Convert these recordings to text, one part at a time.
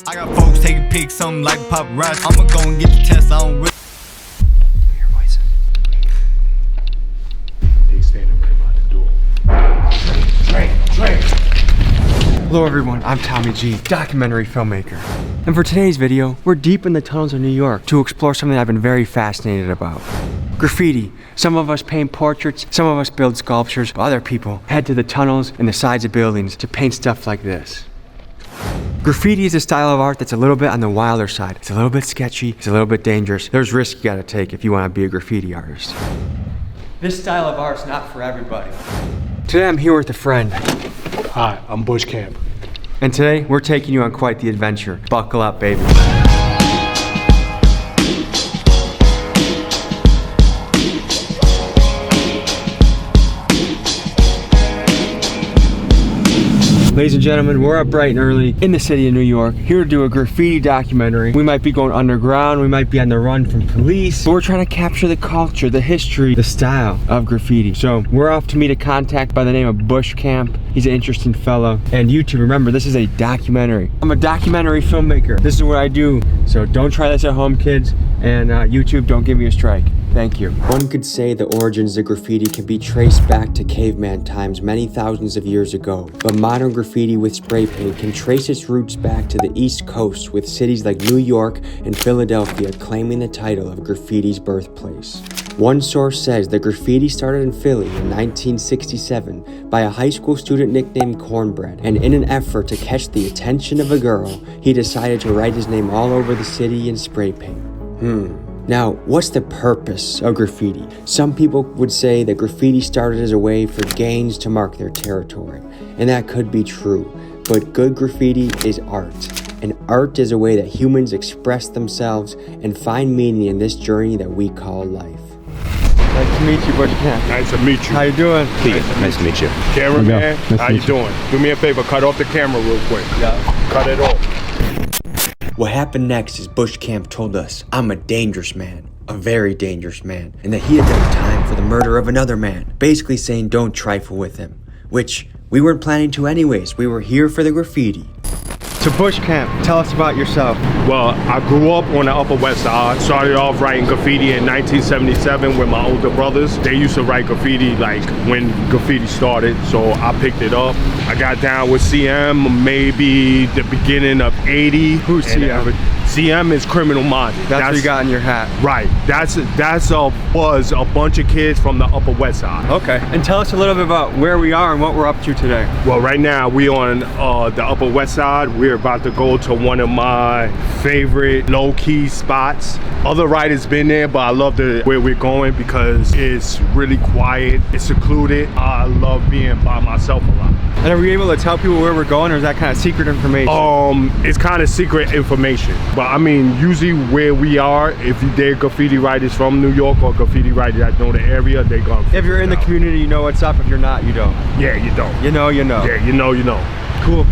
I got folks taking pics, something like paparazzi. I'ma go and get the test, I don't really. Your voice. They standing right by the door. Drake. Hello everyone, I'm Tommy G, documentary filmmaker. And for today's video, we're deep in the tunnels of New York to explore something I've been very fascinated about. Graffiti. Some of us paint portraits, some of us build sculptures, while other people head to the tunnels and the sides of buildings to paint stuff like this. Graffiti is a style of art that's a little bit on the wilder side. It's a little bit sketchy, it's a little bit dangerous. There's risks you gotta take if you wanna be a graffiti artist. This style of art's not for everybody. Today I'm here with a friend. Hi, I'm Bush Camp. And today, we're taking you on quite the adventure. Buckle up, baby. Ladies and gentlemen, we're up bright and early in the city of New York, here to do a graffiti documentary. We might be going underground, we might be on the run from police, but we're trying to capture the culture, the history, the style of graffiti. So we're off to meet a contact by the name of Bush Camp. He's an interesting fellow. And YouTube, remember, this is a documentary. I'm a documentary filmmaker. This is what I do. So don't try this at home, kids. And YouTube, don't give me a strike. Thank you. One could say the origins of graffiti can be traced back to caveman times many thousands of years ago, but modern graffiti with spray paint can trace its roots back to the East Coast, with cities like New York and Philadelphia claiming the title of graffiti's birthplace. One source says that graffiti started in Philly in 1967 by a high school student nicknamed Cornbread, and in an effort to catch the attention of a girl, he decided to write his name all over the city in spray paint. Now, what's the purpose of graffiti? Some people would say that graffiti started as a way for gangs to mark their territory, and that could be true, but good graffiti is art, and art is a way that humans express themselves and find meaning in this journey that we call life. Nice to meet you, Bush Camp. Nice to meet you. How you doing? Nice to meet you. Cameraman, how you doing? Do me a favor, cut off the camera real quick. Yeah. Cut it off. What happened next is Bush Camp told us I'm a dangerous man, a very dangerous man, and that he had done time for the murder of another man, basically saying don't trifle with him, which we weren't planning to anyways. We were here for the graffiti. So Bush Camp, tell us about yourself. Well, I grew up on the Upper West Side. Started off writing graffiti in 1977 with my older brothers. They used to write graffiti like when graffiti started, so I picked it up. I got down with CM maybe the beginning of 80. Who's CM? CM is Criminal Minded. That's what you got in your hat. Right. That's was a bunch of kids from the Upper West Side. Okay. And tell us a little bit about where we are and what we're up to today. Well, right now we on the Upper West Side. We're about to go to one of my favorite low-key spots. Other writers been there, but I love where we're going because it's really quiet, it's secluded. I love being by myself a lot. And are we able to tell people where we're going, or is that kind of secret information? It's kind of secret information. But I mean, usually where we are, if they're graffiti writers from New York or graffiti writers that know the area, they're gonna If you're in the community, you know what's up. If you're not, you don't. Yeah, you don't. You know, you know. Yeah, you know, you know. Cool.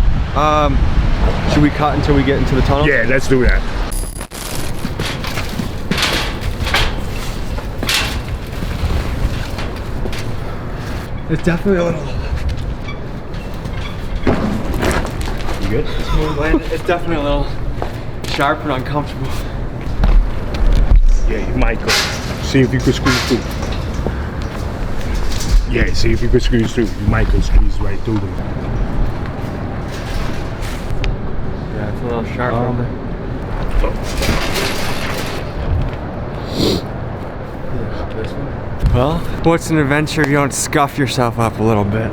Should we cut until we get into the tunnel? Yeah, let's do that. It's definitely a little... You good? It's definitely a little sharp and uncomfortable. Yeah, you might go. See if you could squeeze through. Yeah, see if you could squeeze through. You might could squeeze right through them. Yeah, it's a little sharp over there. This one? Well, what's an adventure if you don't scuff yourself up a little bit?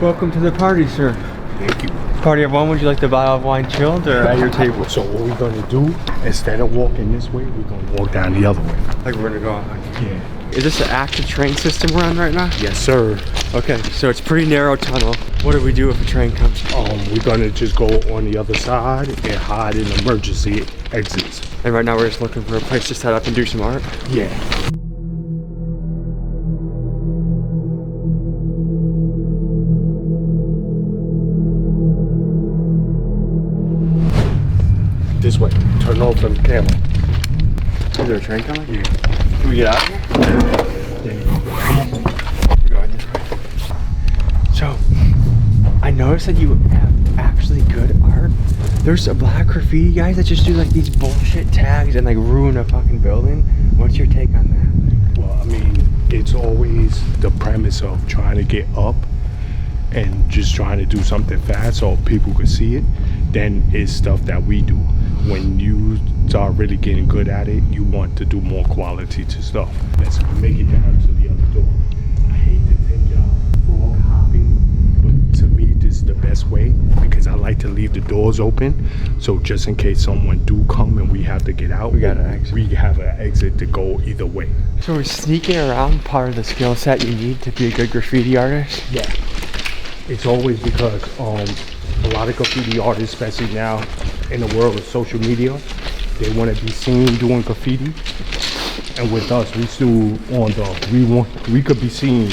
Welcome to the party, sir. Thank you. Party of one, would you like the bottle of wine chilled or at your table? So what we're gonna do, instead of walking this way, we're gonna walk down the other way. Like we're gonna go. Yeah. Is this an active train system we're on right now? Yes, sir. Okay, so it's pretty narrow tunnel. What do we do if a train comes? We're gonna just go on the other side and hide in emergency exits. And right now we're just looking for a place to set up and do some art? Yeah. This way. Turn off the camera. Is there a train coming? Yeah. Can we get out of here? There you go. Come on. You're going this way. So, I noticed that you have actually good art? There's a black graffiti guys that just do like these bullshit tags and like ruin a fucking building. What's your take on that? Well, I mean, it's always the premise of trying to get up and just trying to do something fast so people could see it. Then it's stuff that we do. When you start really getting good at it, you want to do more quality to stuff. Let's make it down to the other door. I hate to take y'all frog hopping, but to me this is the best way because I like to leave the doors open. So just in case someone do come and we have to get out, we got an exit. We have an exit to go either way. So we're sneaking around part of the skill set you need to be a good graffiti artist? Yeah. It's always because a lot of graffiti artists, especially now in the world of social media, they want to be seen doing graffiti. And with us, we still we could be seen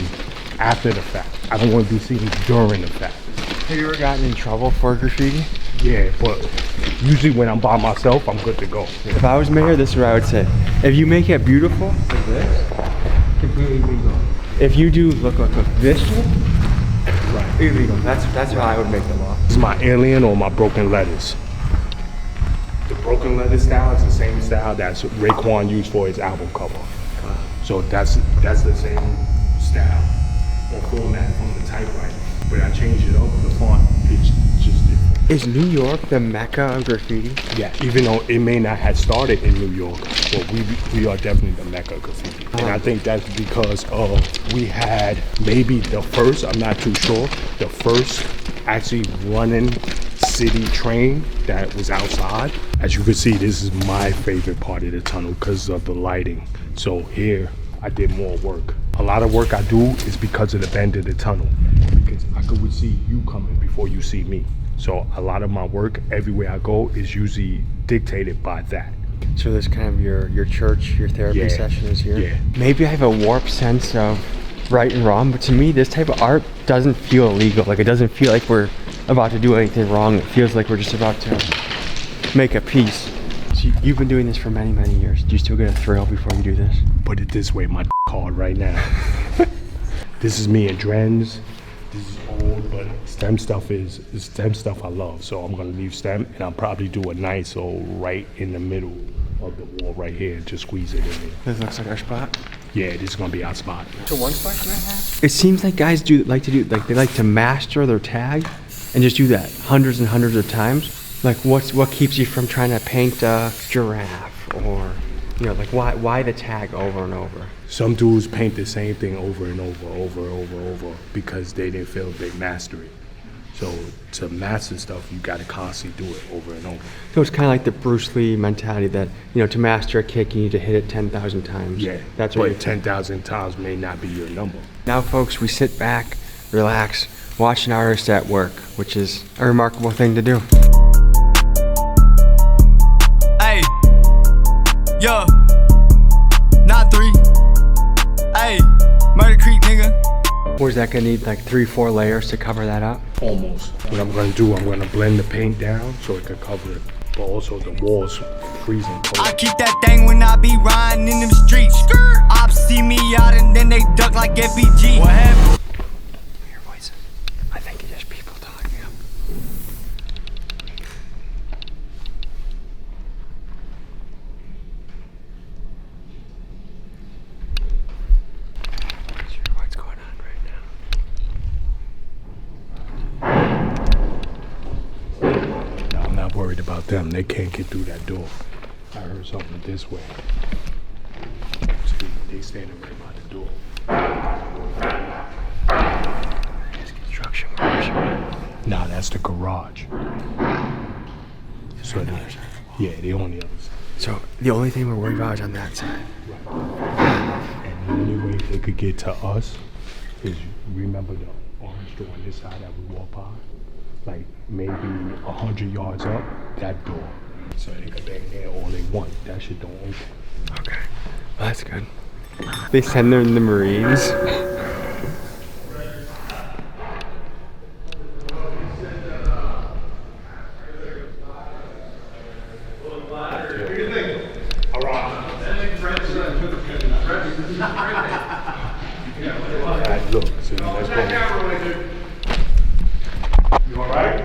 after the fact. I don't want to be seen during the fact. Have you ever gotten in trouble for graffiti? Yeah, but usually when I'm by myself, I'm good to go. If I was mayor, this is what I would say. If you make it beautiful, like this, completely legal. If you do look like this one, right, illegal. That's how I would make the law. This is my alien or my broken letters. The broken letter style is the same style that Raekwon used for his album cover. So that's the same style or format from the typewriter. But I changed it up, the font, it's just different. Is New York the mecca of graffiti? Yeah, even though it may not have started in New York, but we are definitely the mecca of graffiti. And I think that's because we had maybe the first, I'm not too sure, the first actually running city train that was outside. As you can see, this is my favorite part of the tunnel because of the lighting. So here, I did more work. A lot of work I do is because of the bend of the tunnel, because I could see you coming before you see me. So a lot of my work everywhere I go is usually dictated by that. So there's kind of your church, your therapy session is here? Yeah. Maybe I have a warped sense of right and wrong, but to me this type of art doesn't feel illegal. Like it doesn't feel like we're about to do anything wrong. It feels like we're just about to make a piece. So you've been doing this for many, many years. Do you still get a thrill before you do this? Put it this way, my hard right now. This is me in Drens. This is old, but stem stuff is stem stuff I love. So I'm gonna leave stem and I'll probably do a nice old right in the middle of the wall right here and just squeeze it in there. This looks like our spot. Yeah, this is gonna be our spot. So one question I have. It seems like guys they like to master their tag and just do that hundreds and hundreds of times. Like what keeps you from trying to paint a giraffe or, you know, like why the tag over and over? Some dudes paint the same thing over and over because they didn't feel they mastered it. So to master stuff, you gotta constantly do it over and over. So it's kind of like the Bruce Lee mentality that, you know, to master a kick, you need to hit it 10,000 times. Yeah, that's what. But 10,000 times may not be your number. Now, folks, we sit back, relax, watch an artist at work, which is a remarkable thing to do. Hey, yo, not 3. Hey, Murder Creek, nigga. Or is that gonna need like 3-4 layers to cover that up? Almost. What I'm gonna do, I'm gonna blend the paint down so it can cover it, but also the walls freezing cold. I keep that thing when I be riding in them streets. Ops see me out and then they duck like FBG. What happened? Your voices. I think it's just people talking. Not sure what's going on right now. No, I'm not worried about them. They can't get through that door. I heard something this way. See, they standing right by the door. There's construction workers. Nah, that's the garage. So yeah, they on the other side. So the only thing we're worried about is on that side. And the only way they could get to us is, remember the orange door on this side that we walk by? Like maybe 100 yards up, that door. So they could bang there all they want. That shit don't open. Okay, well, that's good. They send them in the Marines. Look, see, let's go. You alright?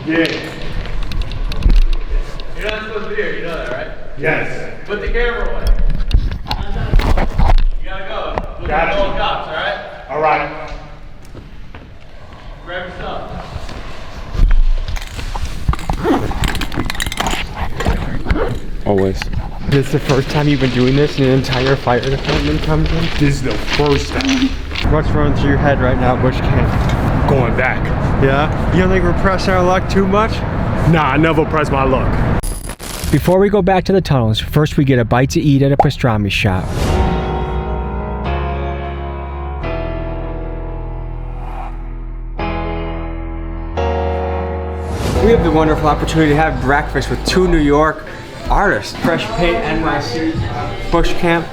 Yeah. You're not supposed to be here, you know that, right? Yes. Put the camera away. You gotta go. Look at all the cops, alright? All right. Grab your stuff. Always. This is the first time you've been doing this and an entire fire department comes in? This is the first time. What's running through your head right now, Bush Camp? Going back. Yeah? You don't think we're pressing our luck too much? Nah, I never press my luck. Before we go back to the tunnels, first we get a bite to eat at a pastrami shop. We have the wonderful opportunity to have breakfast with two New York artists, Fresh Paint NYC, Bush Camp.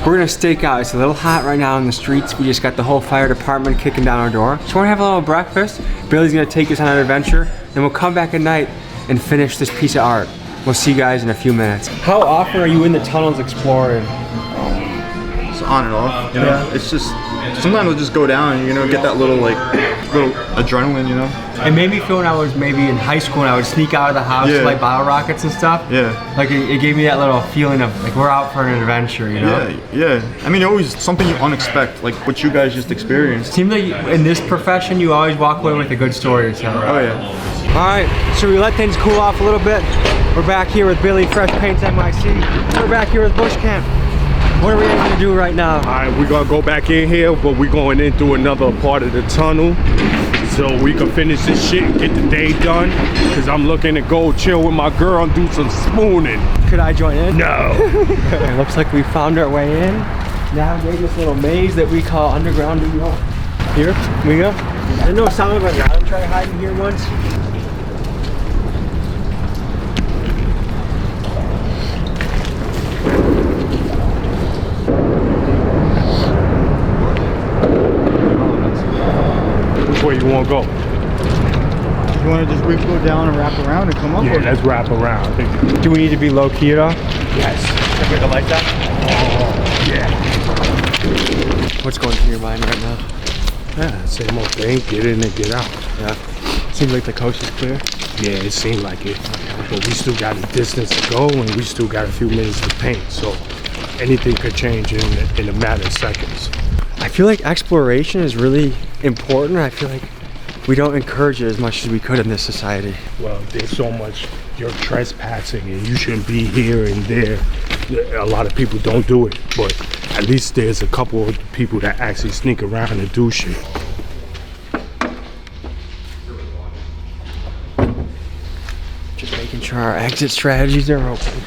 We're gonna stake out. It's a little hot right now in the streets. We just got the whole fire department kicking down our door. So we're gonna have a little breakfast. Billy's gonna take us on an adventure, and we'll come back at night and finish this piece of art. We'll see you guys in a few minutes. How often are you in the tunnels exploring? It's on and off, you know. It's just sometimes I'll just go down and get that little adrenaline, you know. It made me feel when I was maybe in high school and I would sneak out of the house to like bottle rockets and stuff. Yeah. Like it gave me that little feeling of like we're out for an adventure, you know? Yeah. I mean, always something you unexpect, like what you guys just experienced. Seems like in this profession you always walk away with a good story to tell. Oh yeah. All right, so we let things cool off a little bit. We're back here with Billy, Fresh Paints NYC. We're back here with Bush Camp. What are we going to do right now? All right, we're gonna go back in here, but we're going in through another part of the tunnel so we can finish this shit and get the day done. Cause I'm looking to go chill with my girl and do some spooning. Could I join in? No. It looks like we found our way in. Navigate this little maze that we call Underground New York. Here we go. I didn't know it sounded like that. I tried hiding here once. Which way you wanna go? You want to just go down and wrap around and come up? Yeah, let's wrap around. Do we need to be low key at all? Yes. Can we have the lights on? Yeah. What's going through your mind right now? Yeah, same old thing. Get in and get out. Yeah. Seems like the coast is clear. Yeah, it seemed like it. But we still got a distance to go and we still got a few minutes to paint. So anything could change in a matter of seconds. I feel like exploration is really important. I feel like we don't encourage it as much as we could in this society. Well, there's so much, you're trespassing and you shouldn't be here and there. A lot of people don't do it, but at least there's a couple of people that actually sneak around and do shit. Just making sure our exit strategies are open.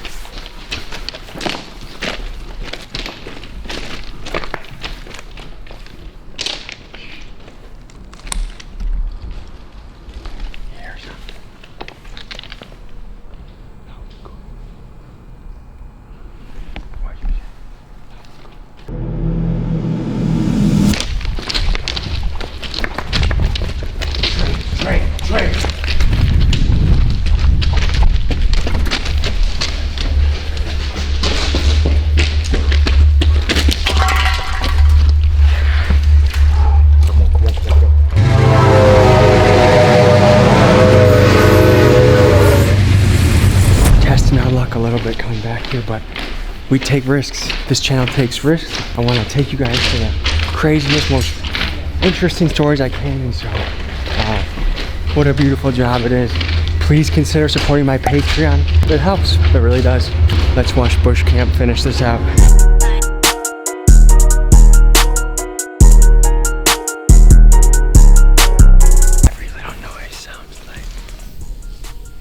A little bit coming back here, but we take risks. This channel takes risks. I want to take you guys to the craziest, most interesting stories I can, and so what a beautiful job it is. Please consider supporting my Patreon. It helps. It really does. Let's watch Bush Camp finish this out. I really don't know what it sounds like.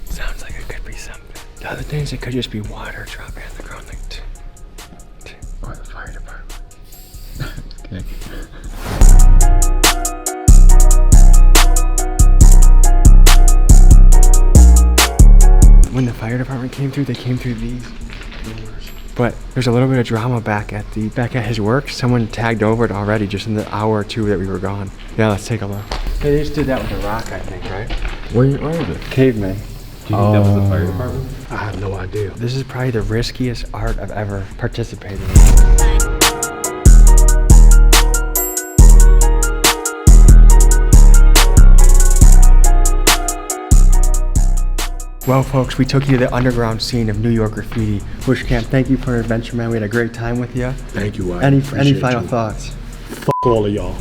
Sounds like it could be something. The other things, it could just be water dropping on the ground like or the fire department. Okay. When the fire department came through, they came through these doors. But there's a little bit of drama back at his work. Someone tagged over it already just in the hour or two that we were gone. Yeah, let's take a look. They just did that with a rock, I think, right? Where is it? Caveman. Do you think that was the fire department? I have no idea. This is probably the riskiest art I've ever participated in. Well, folks, we took you to the underground scene of New York graffiti. Bush Camp, thank you for your adventure, man. We had a great time with you. Thank you, Any final thoughts? Fuck all of y'all.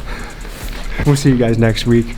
We'll see you guys next week.